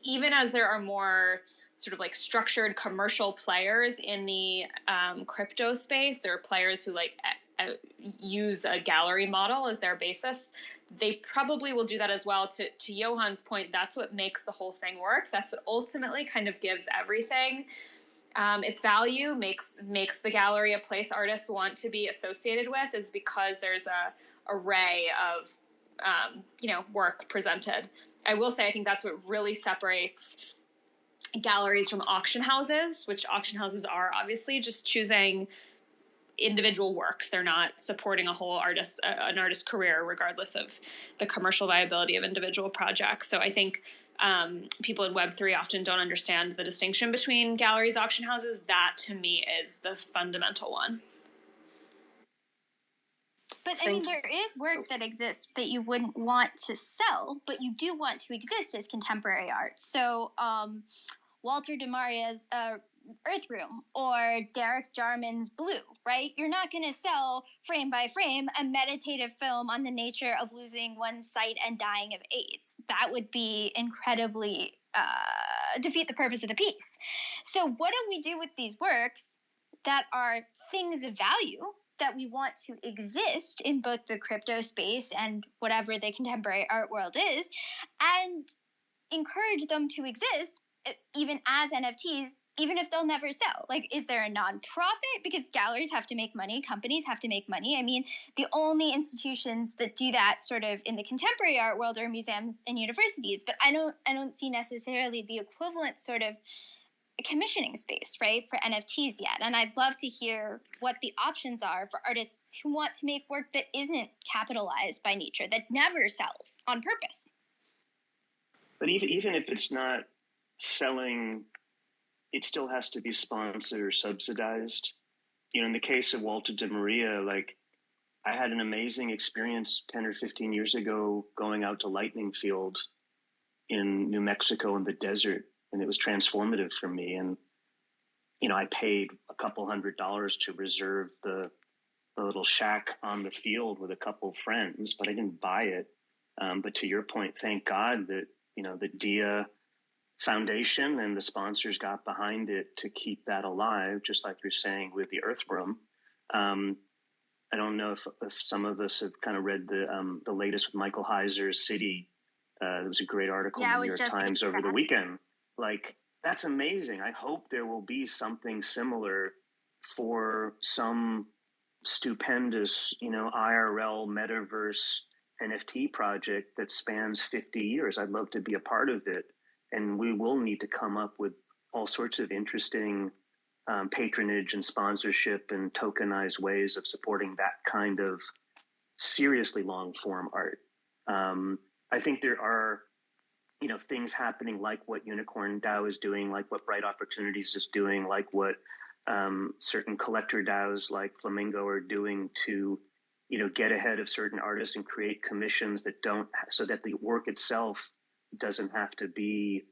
even as there are more sort of like structured commercial players in the crypto space, or players who like use a gallery model as their basis, they probably will do that as well. To Johan's point, that's what makes the whole thing work. That's what ultimately kind of gives everything its value, makes the gallery a place artists want to be associated with, is because there's a array of work presented. I will say I think that's what really separates galleries from auction houses, which auction houses are obviously just choosing individual works. They're not supporting an artist's career, regardless of the commercial viability of individual projects. So I think people in Web3 often don't understand the distinction between galleries, auction houses. That to me is the fundamental one. But I mean, there is work that exists that you wouldn't want to sell, but you do want to exist as contemporary art. So Walter de Maria's Earth Room or Derek Jarman's Blue, right? You're not going to sell frame by frame a meditative film on the nature of losing one's sight and dying of AIDS. That would be incredibly defeat the purpose of the piece. So what do we do with these works that are things of value that we want to exist in both the crypto space and whatever the contemporary art world is, and encourage them to exist even as NFTs, even if they'll never sell? Like, is there a nonprofit? Because galleries have to make money, companies have to make money. I mean, the only institutions that do that sort of in the contemporary art world are museums and universities, but I don't see necessarily the equivalent sort of commissioning space, right, for NFTs yet. And I'd love to hear what the options are for artists who want to make work that isn't capitalized by nature, that never sells on purpose. But even if it's not selling, it still has to be sponsored or subsidized. In the case of Walter de Maria, like, I had an amazing experience 10 or 15 years ago going out to Lightning Field in New Mexico in the desert. And it was transformative for me. And, I paid a couple $100 to reserve the little shack on the field with a couple friends, but I didn't buy it. But to your point, thank God that, the DIA Foundation and the sponsors got behind it to keep that alive, just like you're saying with the Earth Room. I don't know if some of us have kind of read the latest with Michael Heiser's City. There was a great article in the New York Times over the weekend. Like, that's amazing. I hope there will be something similar for some stupendous, IRL metaverse NFT project that spans 50 years. I'd love to be a part of it. And we will need to come up with all sorts of interesting patronage and sponsorship and tokenized ways of supporting that kind of seriously long form art. I think there are things happening like what Unicorn DAO is doing, like what Bright Opportunities is doing, like what certain collector DAOs like Flamingo are doing to, get ahead of certain artists and create commissions that so that the work itself doesn't have to be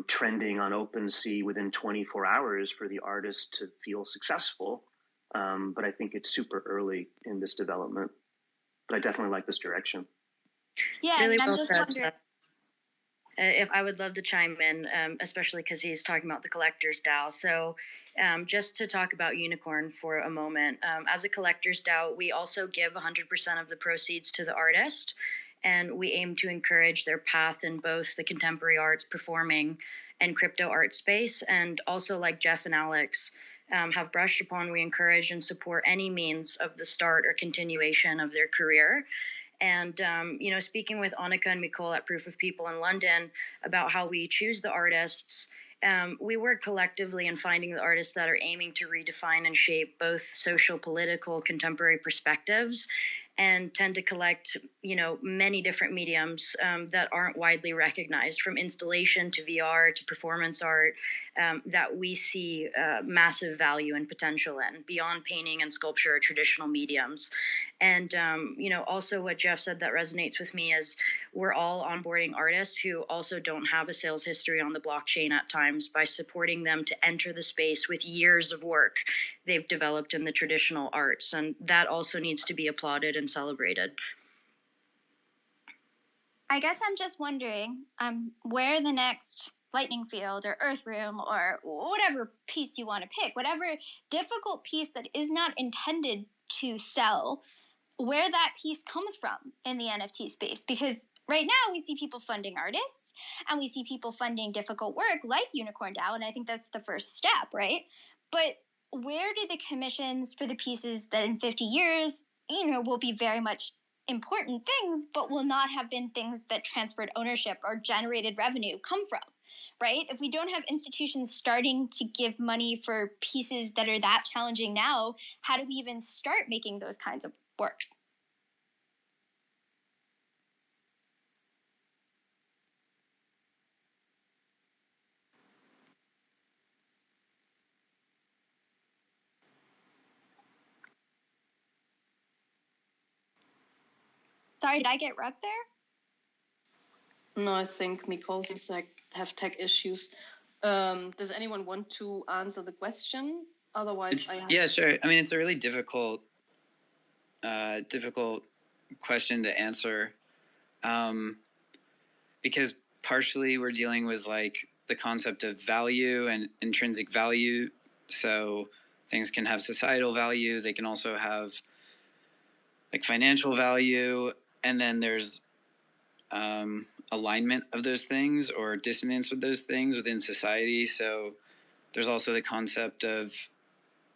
trending on OpenSea within 24 hours for the artist to feel successful. But I think it's super early in this development. But I definitely like this direction. Yeah, really and I'm well just said, wondering. If I would love to chime in, especially because he's talking about the collector's DAO. So just to talk about Unicorn for a moment, as a collector's DAO, we also give 100% of the proceeds to the artist, and we aim to encourage their path in both the contemporary arts, performing, and crypto art space. And also, like Jeff and Alex have brushed upon, we encourage and support any means of the start or continuation of their career. And, speaking with Annika and Nicole at Proof of People in London about how we choose the artists, we work collectively in finding the artists that are aiming to redefine and shape both social, political, contemporary perspectives, and tend to collect, many different mediums that aren't widely recognized, from installation to VR to performance art, that we see massive value and potential in, beyond painting and sculpture or traditional mediums. And, also what Jeff said that resonates with me is we're all onboarding artists who also don't have a sales history on the blockchain at times, by supporting them to enter the space with years of work they've developed in the traditional arts. And that also needs to be applauded and celebrated. I guess I'm just wondering where the next lightning field or earth room or whatever piece you want to pick, whatever difficult piece that is not intended to sell, where that piece comes from in the NFT space. Because right now we see people funding artists and we see people funding difficult work like Unicorn DAO, and I think that's the first step, right? But where do the commissions for the pieces that in 50 years, will be very much important things, but will not have been things that transferred ownership or generated revenue come from, right? If we don't have institutions starting to give money for pieces that are that challenging now, how do we even start making those kinds of works? Sorry, did I get rugged there? No, I think Nicole seems to have tech issues. Does anyone want to answer the question? Otherwise, yeah, sure. I mean, it's a really difficult question to answer, because partially we're dealing with like the concept of value and intrinsic value. So things can have societal value. They can also have like financial value. And then there's alignment of those things or dissonance with those things within society. So there's also the concept of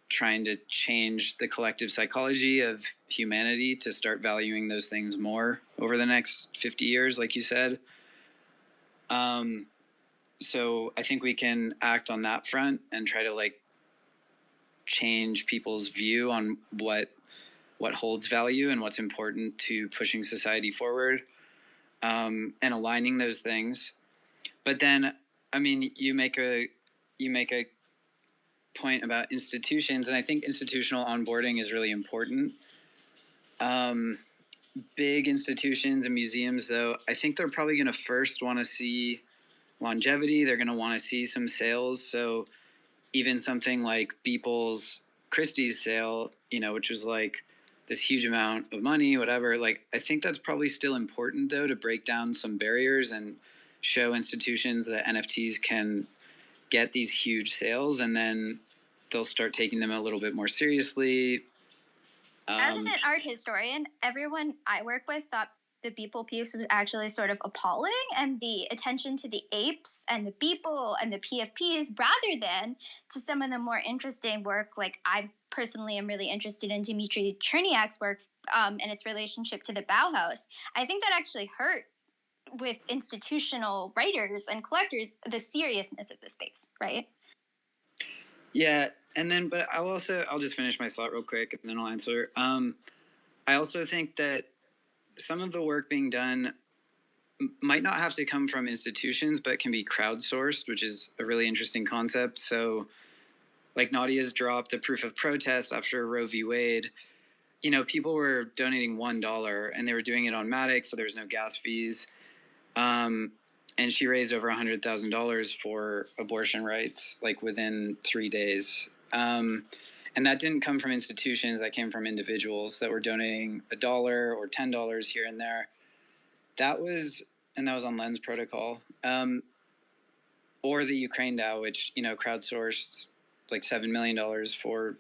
trying to change the collective psychology of humanity to start valuing those things more over the next 50 years, like you said. So I think we can act on that front and try to like change people's view on what holds value and what's important to pushing society forward, and aligning those things. But then, I mean, you make a point about institutions, and I think institutional onboarding is really important. Big institutions and museums, though, I think they're probably going to first want to see longevity. They're going to want to see some sales. So even something like Beeple's Christie's sale, which was like this huge amount of money, whatever, like I think that's probably still important, though, to break down some barriers and show institutions that NFTs can get these huge sales, and then they'll start taking them a little bit more seriously. As an art historian, everyone I work with thought the Beeple piece was actually sort of appalling, and the attention to the apes and the Beeple and the PFPs rather than to some of the more interesting work. Like I personally am really interested in Dmitry Cherniak's work and its relationship to the Bauhaus. I think that actually hurt with institutional writers and collectors the seriousness of the space, right? Yeah, and then, but I'll just finish my thought real quick, and then I'll answer. I also think that some of the work being done might not have to come from institutions, but can be crowdsourced, which is a really interesting concept. So, like Nadia's dropped a proof of protest after Roe v. Wade. People were donating $1, and they were doing it on Matic, so there was no gas fees. And she raised over $100,000 for abortion rights, like within 3 days. And that didn't come from institutions. That came from individuals that were donating $1 or $10 here and there. That was on Lens Protocol, or the Ukraine DAO, which crowdsourced like $7 million for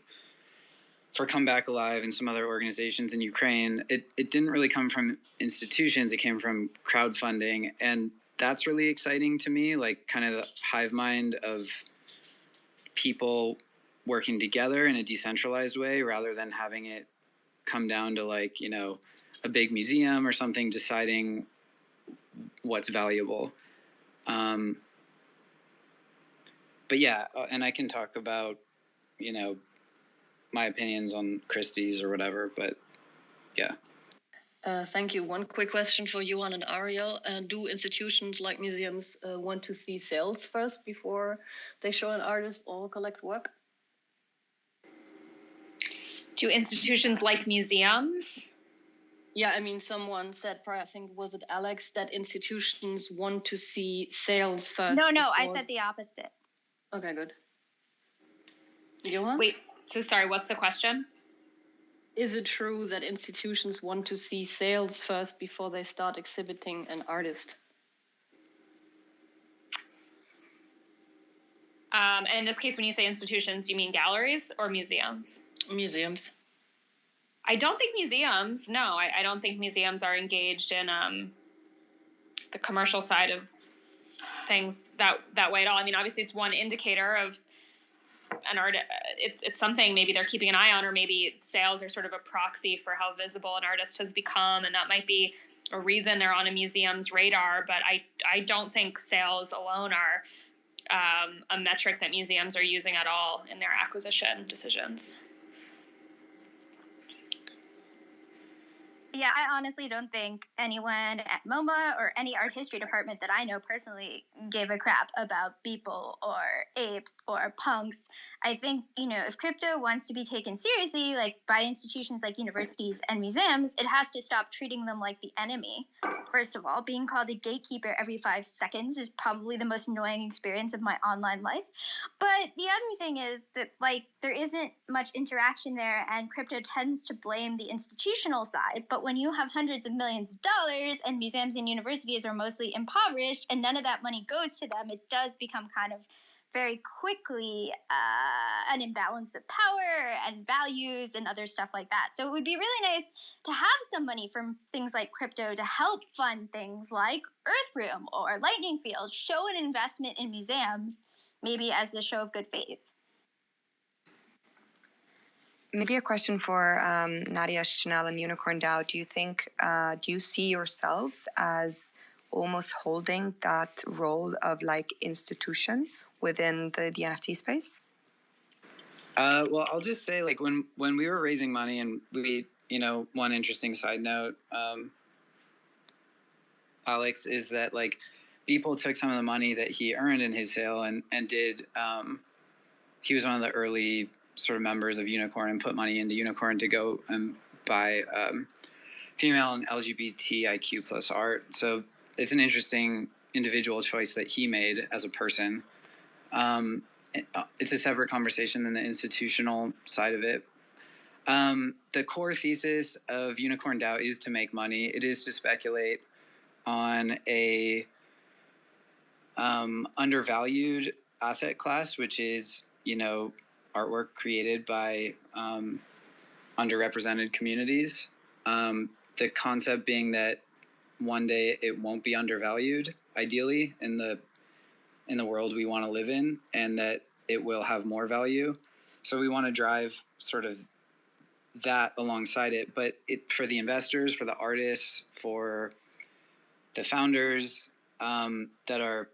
Come Back Alive and some other organizations in Ukraine. It didn't really come from institutions. It came from crowdfunding, and that's really exciting to me. Like kind of the hive mind of people working together in a decentralized way, rather than having it come down to like, a big museum or something deciding what's valuable. But yeah, and I can talk about, you know, my opinions on Christie's or whatever, but yeah. Thank you. One quick question for Johan and Ariel. Do institutions like museums want to see sales first before they show an artist or collect work? Do institutions like museums? Yeah, I mean, someone said, I think, was it Alex, that institutions want to see sales first? No, I said the opposite. Okay, good. Johan? Wait, so sorry, what's the question? Is it true that institutions want to see sales first before they start exhibiting an artist? And in this case, when you say institutions, you mean galleries or museums? Museums. I don't think museums, no, I don't think museums are engaged in the commercial side of things that way at all. I mean, obviously it's one indicator of an art. It's something maybe they're keeping an eye on, or maybe sales are sort of a proxy for how visible an artist has become, and that might be a reason they're on a museum's radar. But I don't think sales alone are a metric that museums are using at all in their acquisition decisions. Yeah, I honestly don't think anyone at MoMA or any art history department that I know personally gave a crap about Beeple or apes or punks. I think, if crypto wants to be taken seriously, like by institutions like universities and museums, it has to stop treating them like the enemy. First of all, being called a gatekeeper every 5 seconds is probably the most annoying experience of my online life. But the other thing is that, there isn't much interaction there, and crypto tends to blame the institutional side. But when you have hundreds of millions of dollars and museums and universities are mostly impoverished and none of that money goes to them, it does become kind of very quickly an imbalance of power and values and other stuff like that. So it would be really nice to have some money from things like crypto to help fund things like Earthroom or Lightning Field, show an investment in museums, maybe as a show of good faith. Maybe a question for Nadia, Chanel, and Unicorn DAO. Do you see yourselves as almost holding that role of institution within the NFT space? Well, I'll just say, when we were raising money, and we, one interesting side note, Alex, is that Beeple took some of the money that he earned in his sale and did. He was one of the early sort of members of Unicorn and put money into Unicorn to go and buy female and LGBTIQ plus art. So it's an interesting individual choice that he made as a person. It's a separate conversation than the institutional side of it. The core thesis of Unicorn DAO is to make money. It is to speculate on a undervalued asset class, which is, artwork created by underrepresented communities. The concept being that one day it won't be undervalued, ideally, in the world we want to live in, and that it will have more value. So we want to drive sort of that alongside it. But for the investors, for the artists, for the founders that are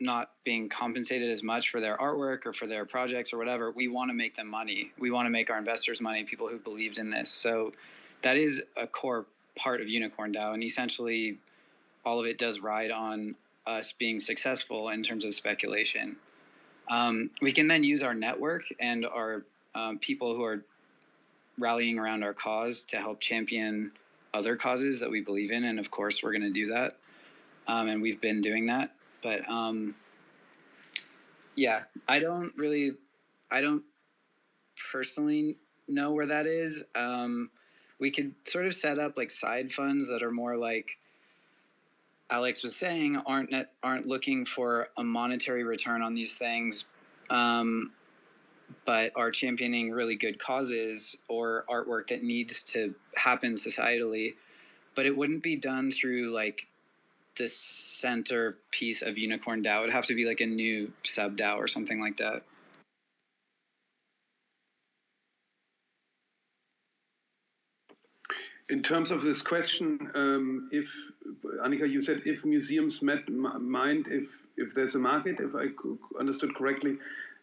not being compensated as much for their artwork or for their projects or whatever, we want to make them money. We want to make our investors money, people who believed in this. So that is a core part of Unicorn DAO, and essentially all of it does ride on us being successful in terms of speculation. We can then use our network and our people who are rallying around our cause to help champion other causes that we believe in, and of course we're going to do that, and we've been doing that. But yeah, I don't personally know where that is. We could sort of set up side funds that are more like Alex was saying, aren't looking for a monetary return on these things, but are championing really good causes or artwork that needs to happen societally. But it wouldn't be done through the centerpiece of Unicorn DAO. It would have to be a new sub DAO or something like that. in terms of this question, if Annika, you said if museums mind if there's a market, if I understood correctly,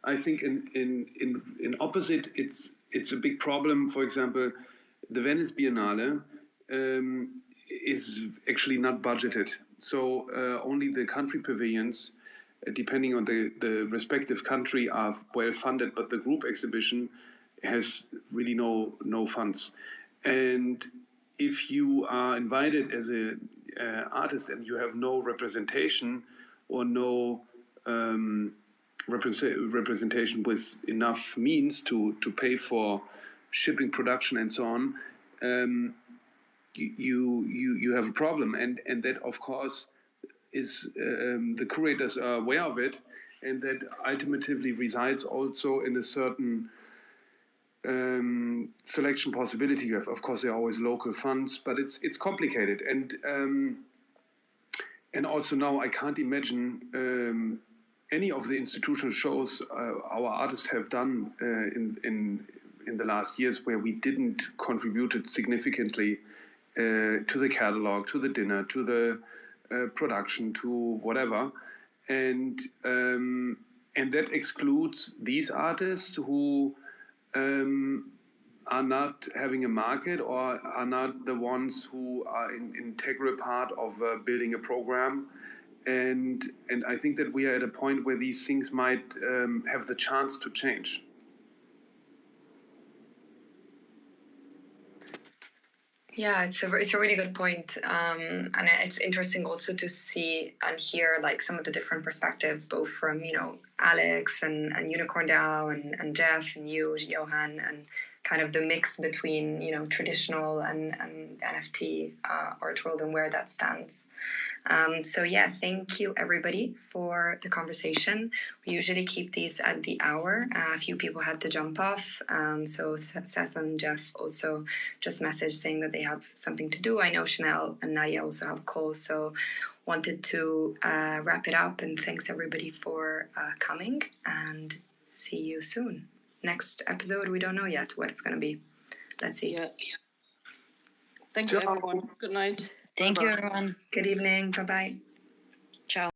I think in opposite, it's a big problem. For example, the Venice Biennale is actually not budgeted, so only the country pavilions, depending on the respective country, are well funded, but the group exhibition has really no funds. And if you are invited as a artist and you have no representation or no representation with enough means to pay for shipping, production, and so on, you have a problem, and that of course is the curators are aware of it, and that ultimately resides also in a certain selection possibility you have. Of course, there are always local funds, but it's complicated, and also now I can't imagine any of the institutional shows our artists have done in the last years where we didn't contributed significantly to the catalog, to the dinner, to the production, to whatever, and that excludes these artists who are not having a market or are not the ones who are an integral part of building a program. And I think that we are at a point where these things might have the chance to change. Yeah, it's a really good point. And it's interesting also to see and hear like some of the different perspectives, both from, Alex and Unicorn DAO and Jeff and you, Johan, and kind of the mix between, traditional and NFT art world and where that stands. So yeah, thank you everybody for the conversation. We usually keep these at the hour. A few people had to jump off. So Seth and Jeff also just messaged saying that they have something to do. I know Chanel and Nadia also have a call, so wanted to wrap it up, and thanks everybody for coming, and see you soon. Next episode, we don't know yet what it's going to be. Let's see. Yeah. Thank you, everyone. Good night. Thank you, everyone. Good evening. Bye-bye.